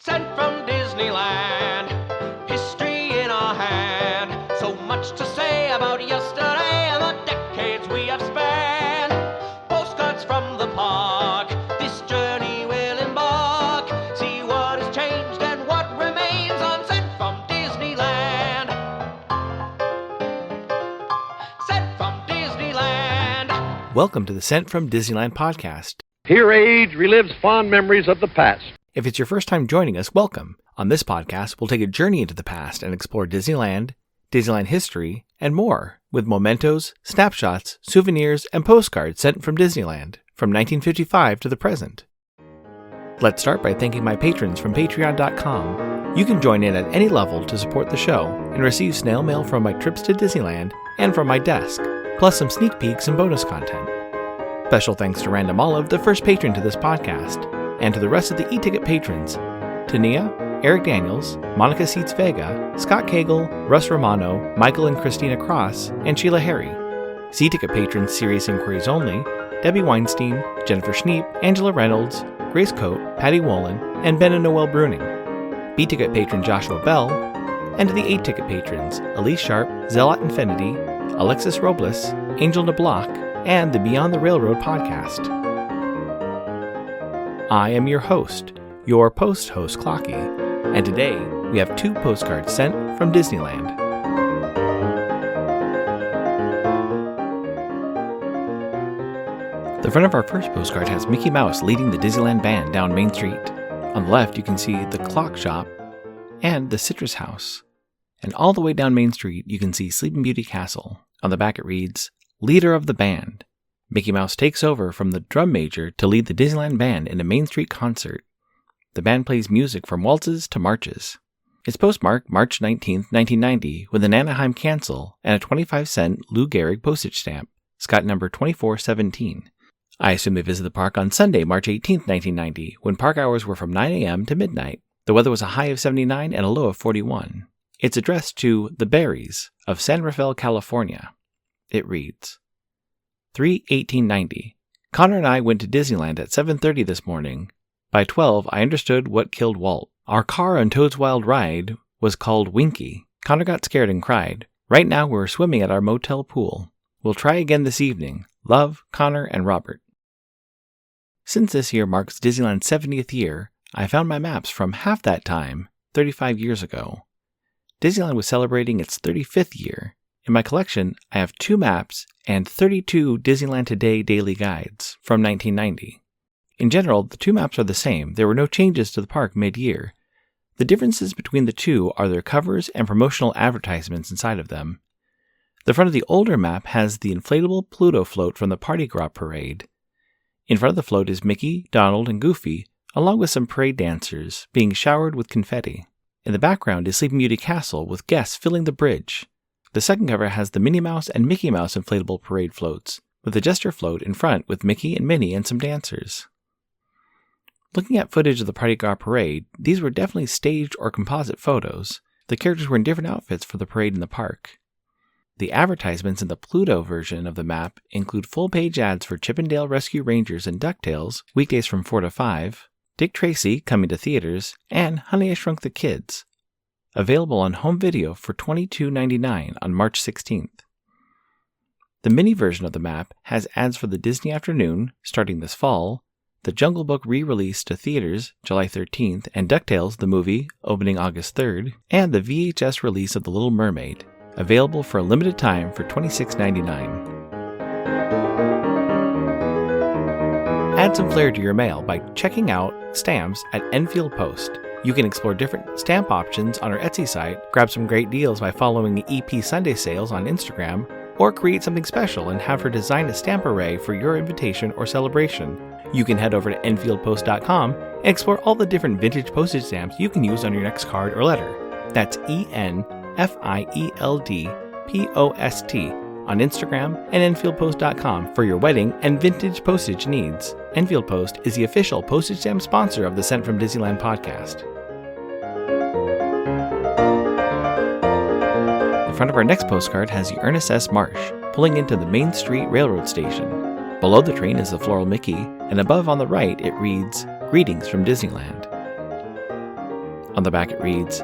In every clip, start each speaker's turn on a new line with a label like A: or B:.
A: Sent from Disneyland, history in our hand. So much to say about yesterday and the decades we have spanned. Postcards from the park, this journey will embark. See what has changed and what remains on Sent from Disneyland. Sent from Disneyland.
B: Welcome to the Sent from Disneyland podcast.
C: Here age relives fond memories of the past.
B: If it's your first time joining us, welcome. On this podcast, we'll take a journey into the past and explore Disneyland, Disneyland history, and more, with mementos, snapshots, souvenirs, and postcards sent from Disneyland, from 1955 to the present. Let's start by thanking my patrons from Patreon.com. You can join in at any level to support the show and receive snail mail from my trips to Disneyland and from my desk, plus some sneak peeks and bonus content. Special thanks to Random Olive, the first patron to this podcast, and to the rest of the e-ticket patrons, Tania, Eric Daniels, Monica Seitz Vega, Scott Cagle, Russ Romano, Michael and Christina Cross, and Sheila Harry. C-ticket patrons Serious Inquiries Only, Debbie Weinstein, Jennifer Schneep, Angela Reynolds, Grace Coate, Patty Wolin, and Ben and Noel Bruning. B-ticket patron Joshua Bell, and to the A-ticket patrons Elise Sharp, Zealot Infinity, Alexis Robles, Angel DeBlock, and the Beyond the Railroad podcast. I am your host, your post-host Clocky, and today we have 2 postcards sent from Disneyland. The front of our first postcard has Mickey Mouse leading the Disneyland band down Main Street. On the left you can see the clock shop and the Citrus House. And all the way down Main Street you can see Sleeping Beauty Castle. On the back it reads, Leader of the Band. Mickey Mouse takes over from the drum major to lead the Disneyland band in a Main Street concert. The band plays music from waltzes to marches. It's postmarked March 19, 1990, with an Anaheim cancel and a 25-cent Lou Gehrig postage stamp, Scott number 2417. I assume they visited the park on Sunday, March 18, 1990, when park hours were from 9 a.m. to midnight. The weather was a high of 79 and a low of 41. It's addressed to the Berries of San Rafael, California. It reads, 3/18/90. Connor and I went to Disneyland at 7:30 this morning. By 12, I understood what killed Walt. Our car on Toad's Wild Ride was called Winky. Connor got scared and cried. Right now we're swimming at our motel pool. We'll try again this evening. Love, Connor and Robert. Since this year marks Disneyland's 70th year, I found my maps from half that time, 35 years ago. Disneyland was celebrating its 35th year. In my collection, I have 2 maps and 32 Disneyland Today daily guides from 1990. In general, the 2 maps are the same. There were no changes to the park mid-year. The differences between the 2 are their covers and promotional advertisements inside of them. The front of the older map has the inflatable Pluto float from the Party Gras parade. In front of the float is Mickey, Donald, and Goofy, along with some parade dancers being showered with confetti. In the background is Sleeping Beauty Castle with guests filling the bridge. The second cover has the Minnie Mouse and Mickey Mouse inflatable parade floats, with the Jester float in front with Mickey and Minnie and some dancers. Looking at footage of the Party Gras parade, these were definitely staged or composite photos. The characters were in different outfits for the parade in the park. The advertisements in the Pluto version of the map include full-page ads for Chip 'n Dale Rescue Rangers and DuckTales, weekdays from 4 to 5, Dick Tracy coming to theaters, and Honey I Shrunk the Kids. Available on home video for $22.99 on March 16th. The mini version of the map has ads for the Disney Afternoon, starting this fall, the Jungle Book re-release to theaters July 13th, and DuckTales, the movie, opening August 3rd, and the VHS release of The Little Mermaid, available for a limited time for $26.99. Add some flair to your mail by checking out stamps at Enfield Post. You can explore different stamp options on our Etsy site, grab some great deals by following EP Sunday Sales on Instagram, or create something special and have her design a stamp array for your invitation or celebration. You can head over to EnfieldPost.com and explore all the different vintage postage stamps you can use on your next card or letter. That's ENFIELDPOST on Instagram and EnfieldPost.com for your wedding and vintage postage needs. Enfield Post is the official postage stamp sponsor of the Sent from Disneyland podcast. The front of our next postcard has the Ernest S. Marsh pulling into the Main Street Railroad Station. Below the train is the floral Mickey, and above on the right it reads, Greetings from Disneyland. On the back it reads,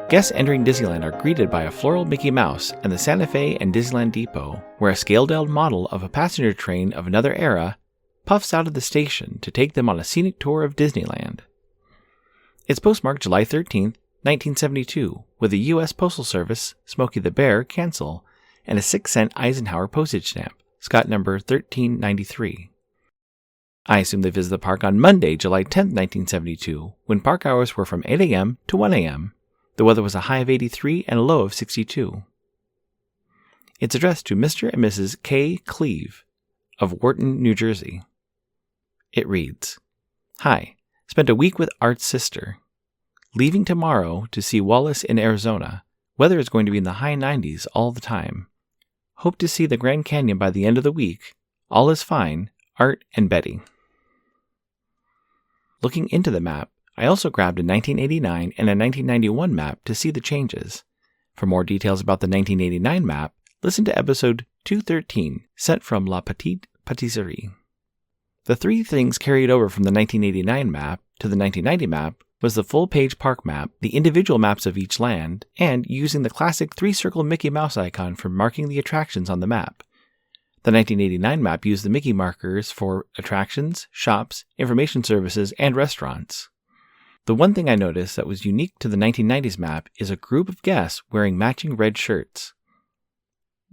B: "Guests entering Disneyland are greeted by a floral Mickey Mouse and the Santa Fe and Disneyland Depot, where a scaled-down model of a passenger train of another era puffs out of the station to take them on a scenic tour of Disneyland." It's postmarked July 13th, 1972, with a U.S. Postal Service Smokey the Bear cancel and a 6-cent Eisenhower postage stamp, Scott number 1393. I assume they visited the park on Monday, July 10th, 1972, when park hours were from 8 a.m. to 1 a.m. The weather was a high of 83 and a low of 62. It's addressed to Mr. and Mrs. K. Cleve of Wharton, New Jersey. It reads, "Hi, spent a week with Art's sister. Leaving tomorrow to see Wallace in Arizona. Weather is going to be in the high 90s all the time. Hope to see the Grand Canyon by the end of the week. All is fine. Art and Betty." Looking into the map, I also grabbed a 1989 and a 1991 map to see the changes. For more details about the 1989 map, listen to episode 213, sent from La Petite Patisserie. The three things carried over from the 1989 map to the 1990 map was the full-page park map, the individual maps of each land, and using the classic 3-circle Mickey Mouse icon for marking the attractions on the map. The 1989 map used the Mickey markers for attractions, shops, information services, and restaurants. The one thing I noticed that was unique to the 1990s map is a group of guests wearing matching red shirts.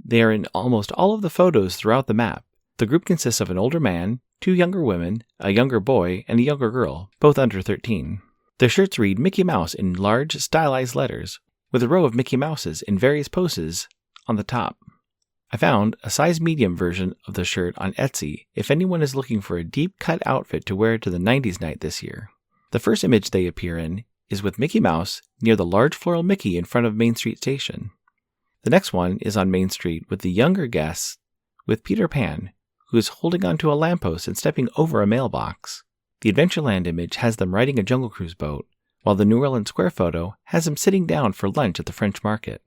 B: They are in almost all of the photos throughout the map. The group consists of an older man, 2 younger women, a younger boy, and a younger girl, both under 13. Their shirts read Mickey Mouse in large, stylized letters, with a row of Mickey Mouses in various poses on the top. I found a size medium version of the shirt on Etsy if anyone is looking for a deep-cut outfit to wear to the 90s night this year. The first image they appear in is with Mickey Mouse near the large floral Mickey in front of Main Street Station. The next one is on Main Street with the younger guests with Peter Pan, who is holding onto a lamppost and stepping over a mailbox. The Adventureland image has them riding a Jungle Cruise boat, while the New Orleans Square photo has them sitting down for lunch at the French Market.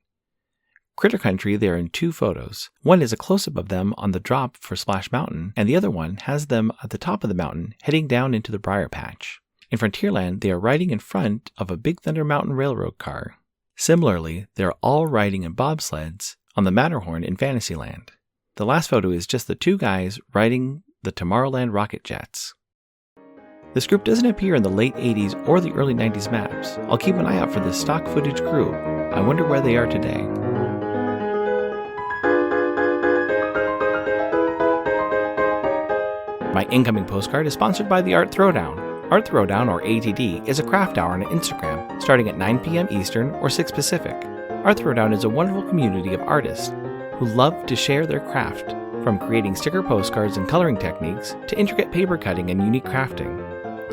B: Critter Country, they are in 2 photos. One is a close-up of them on the drop for Splash Mountain, and the other one has them at the top of the mountain heading down into the Briar Patch. In Frontierland, they are riding in front of a Big Thunder Mountain Railroad car. Similarly, they are all riding in bobsleds on the Matterhorn in Fantasyland. The last photo is just the 2 guys riding the Tomorrowland rocket jets. This group doesn't appear in the late 80s or the early 90s maps. I'll keep an eye out for this stock footage group. I wonder where they are today. My incoming postcard is sponsored by the Art Throwdown. Art Throwdown, or ATD, is a craft hour on Instagram starting at 9 p.m. Eastern or 6 Pacific. Art Throwdown is a wonderful community of artists who love to share their craft, from creating sticker postcards and coloring techniques to intricate paper cutting and unique crafting.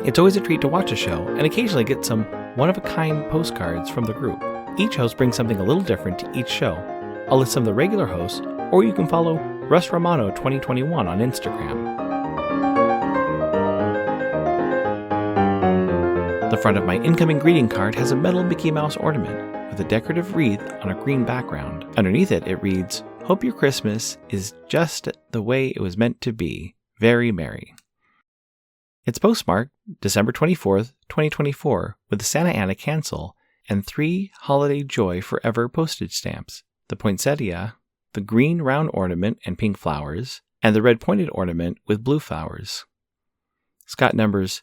B: It's always a treat to watch a show and occasionally get some one-of-a-kind postcards from the group. Each host brings something a little different to each show. I'll list some of the regular hosts, or you can follow Russ Romano 2021 on Instagram. The front of my incoming greeting card has a metal Mickey Mouse ornament with a decorative wreath on a green background. Underneath it, it reads, "Hope your Christmas is just the way it was meant to be. Very merry." It's postmarked December 24th, 2024, with the Santa Ana cancel and 3 Holiday Joy Forever postage stamps, the poinsettia, the green round ornament and pink flowers, and the red pointed ornament with blue flowers. Scott numbers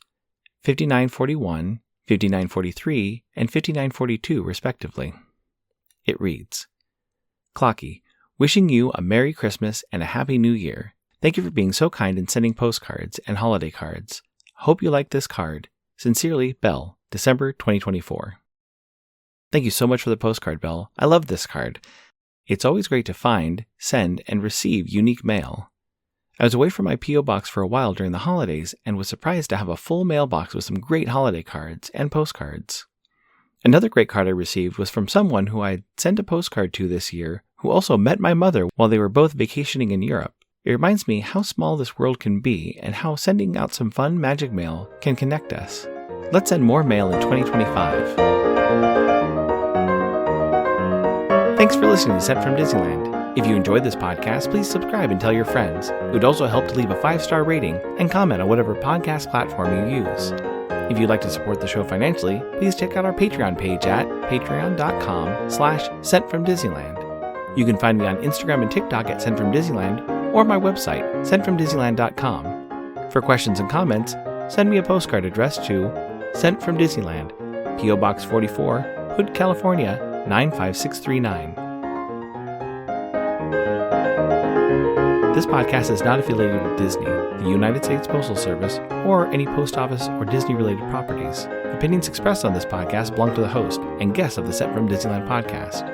B: 5941, 5943, and 5942, respectively. It reads, "Clocky, wishing you a Merry Christmas and a Happy New Year. Thank you for being so kind in sending postcards and holiday cards. Hope you like this card. Sincerely, Belle, December 2024. Thank you so much for the postcard, Belle. I love this card. It's always great to find, send, and receive unique mail. I was away from my P.O. box for a while during the holidays and was surprised to have a full mailbox with some great holiday cards and postcards. Another great card I received was from someone who I'd sent a postcard to this year, who also met my mother while they were both vacationing in Europe. It reminds me how small this world can be and how sending out some fun magic mail can connect us. Let's send more mail in 2025. Thanks for listening to Sent from Disneyland. If you enjoyed this podcast, please subscribe and tell your friends. It would also help to leave a 5-star rating and comment on whatever podcast platform you use. If you'd like to support the show financially, please check out our Patreon page at patreon.com/sentfromdisneyland. You can find me on Instagram and TikTok at Sent From Disneyland, or my website, sentfromdisneyland.com. For questions and comments, send me a postcard addressed to Sent From Disneyland, P.O. Box 44, Hood, California, 95639. This podcast is not affiliated with Disney, the United States Postal Service, or any post office or Disney-related properties. Opinions expressed on this podcast belong to the host and guests of the Sent From Disneyland podcast.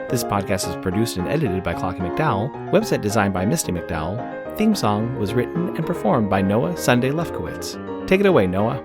B: This podcast is produced and edited by Clocky McDowell, website designed by Misty McDowell, theme song was written and performed by Noah Sunday Lefkowitz. Take it away, Noah.